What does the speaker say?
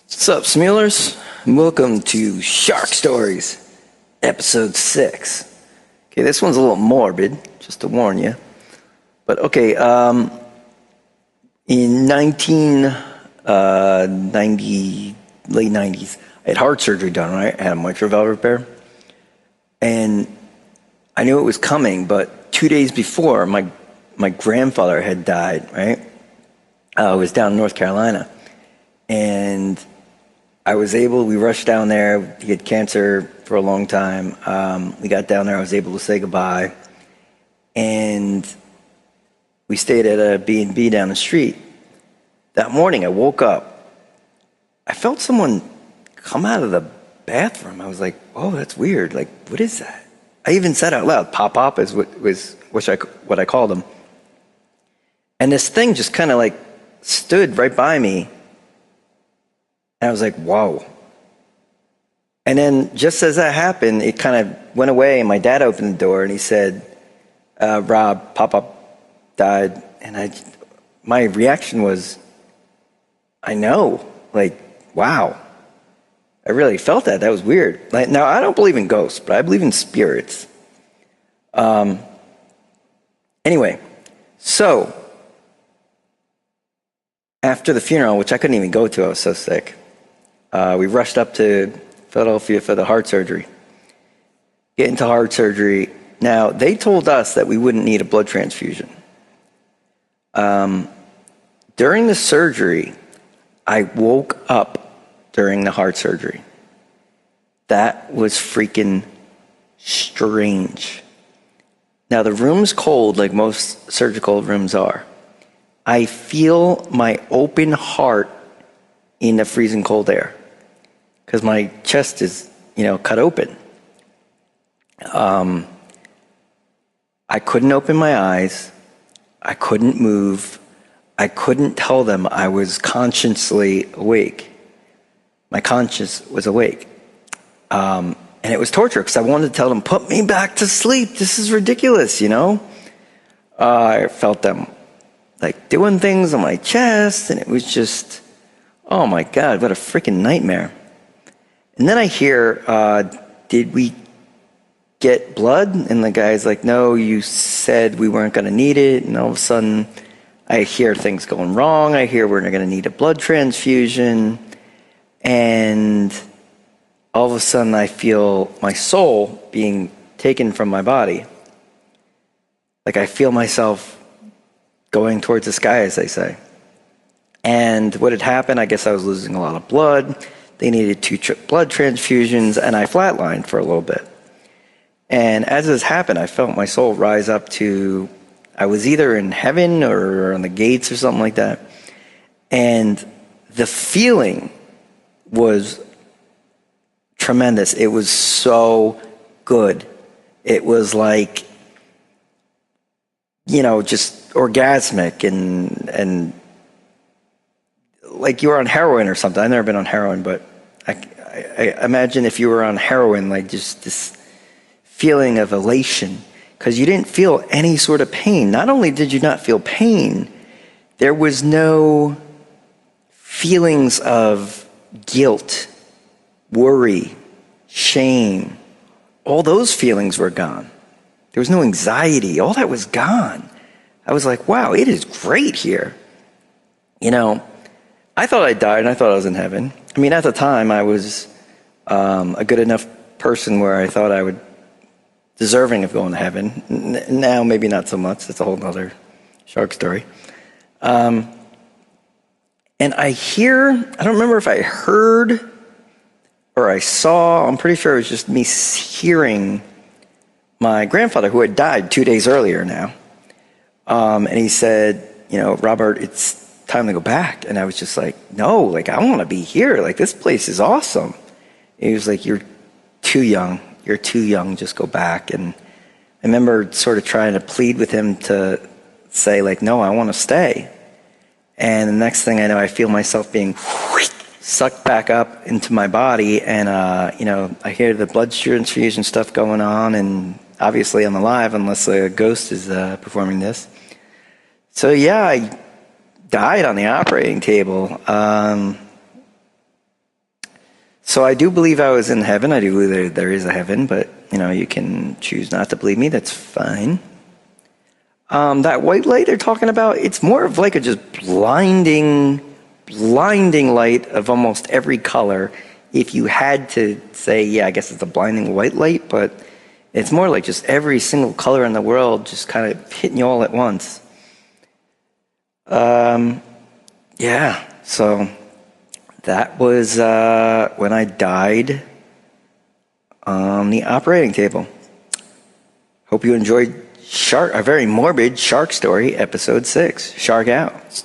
What's up, Smealers? Welcome to Shark Stories, episode 6. Okay, this one's a little morbid, just to warn you. But okay, in 1990, late 90s, I had heart surgery done, right? I had a mitral valve repair. And I knew it was coming, but 2 days before, my grandfather had died, right? I was down in North Carolina. And we rushed down there. He had cancer for a long time. We got down there. I was able to say goodbye. And we stayed at a B&B down the street. That morning, I woke up. I felt someone come out of the bathroom. I was like, oh, that's weird. Like, what is that? I even said out loud, pop-pop is what I called him. And this thing just kind of like stood right by me. And I was like, whoa. And then just as that happened, it kind of went away, and my dad opened the door, and he said, Rob, Pop-Pop died. And my reaction was, I know. Like, wow. I really felt that. That was weird. Like, now, I don't believe in ghosts, but I believe in spirits. Anyway, so after the funeral, which I couldn't even go to, I was so sick, we rushed up to Philadelphia for the heart surgery. Get into heart surgery. Now, they told us that we wouldn't need a blood transfusion. During the surgery, I woke up during the heart surgery. That was freaking strange. Now, the room's cold, like most surgical rooms are. I feel my open heart in the freezing cold air because my chest is, cut open. I couldn't open my eyes. I couldn't move. I couldn't tell them I was consciously awake. My conscience was awake. And it was torture because I wanted to tell them, put me back to sleep. This is ridiculous, I felt them like doing things on my chest, and it was just, oh my God, what a freaking nightmare. And then I hear, did we get blood? And the guy's like, no, you said we weren't going to need it. And all of a sudden, I hear things going wrong. I hear we're going to need a blood transfusion. And all of a sudden, I feel my soul being taken from my body. Like I feel myself going towards the sky, as they say. And what had happened, I guess I was losing a lot of blood. They needed 2 blood transfusions, and I flatlined for a little bit. And as this happened, I felt my soul rise up to, I was either in heaven or on the gates or something like that. And the feeling was tremendous. It was so good. It was like, just orgasmic and like you were on heroin or something. I've never been on heroin, but I imagine if you were on heroin, like just this feeling of elation, because you didn't feel any sort of pain. Not only did you not feel pain, there was no feelings of guilt, worry, shame. All those feelings were gone. There was no anxiety. All that was gone. I was like, wow, it is great here. I thought I died and I thought I was in heaven. I mean, at the time, I was a good enough person where I thought I would deserving of going to heaven. Now, maybe not so much. That's a whole other shark story. And I don't remember if I heard or I saw, I'm pretty sure it was just me hearing my grandfather, who had died 2 days earlier now. And he said, Robert, it's time to go back. And I was just like, no, like, I want to be here. Like, this place is awesome. And he was like, you're too young. You're too young. Just go back. And I remember sort of trying to plead with him to say, like, no, I want to stay. And the next thing I know, I feel myself being sucked back up into my body. And, I hear the blood transfusion stuff going on. And obviously I'm alive unless a ghost is performing this. So, yeah, I died on the operating table. So I do believe I was in heaven. I do believe there is a heaven, but you can choose not to believe me. That's fine. That white light they're talking about, it's more of like a just blinding light of almost every color. If you had to say, yeah, I guess it's a blinding white light, but it's more like just every single color in the world just kind of hitting you all at once. Yeah, so that was when I died on the operating table. Hope you enjoyed a very morbid shark story, episode 6. Shark out.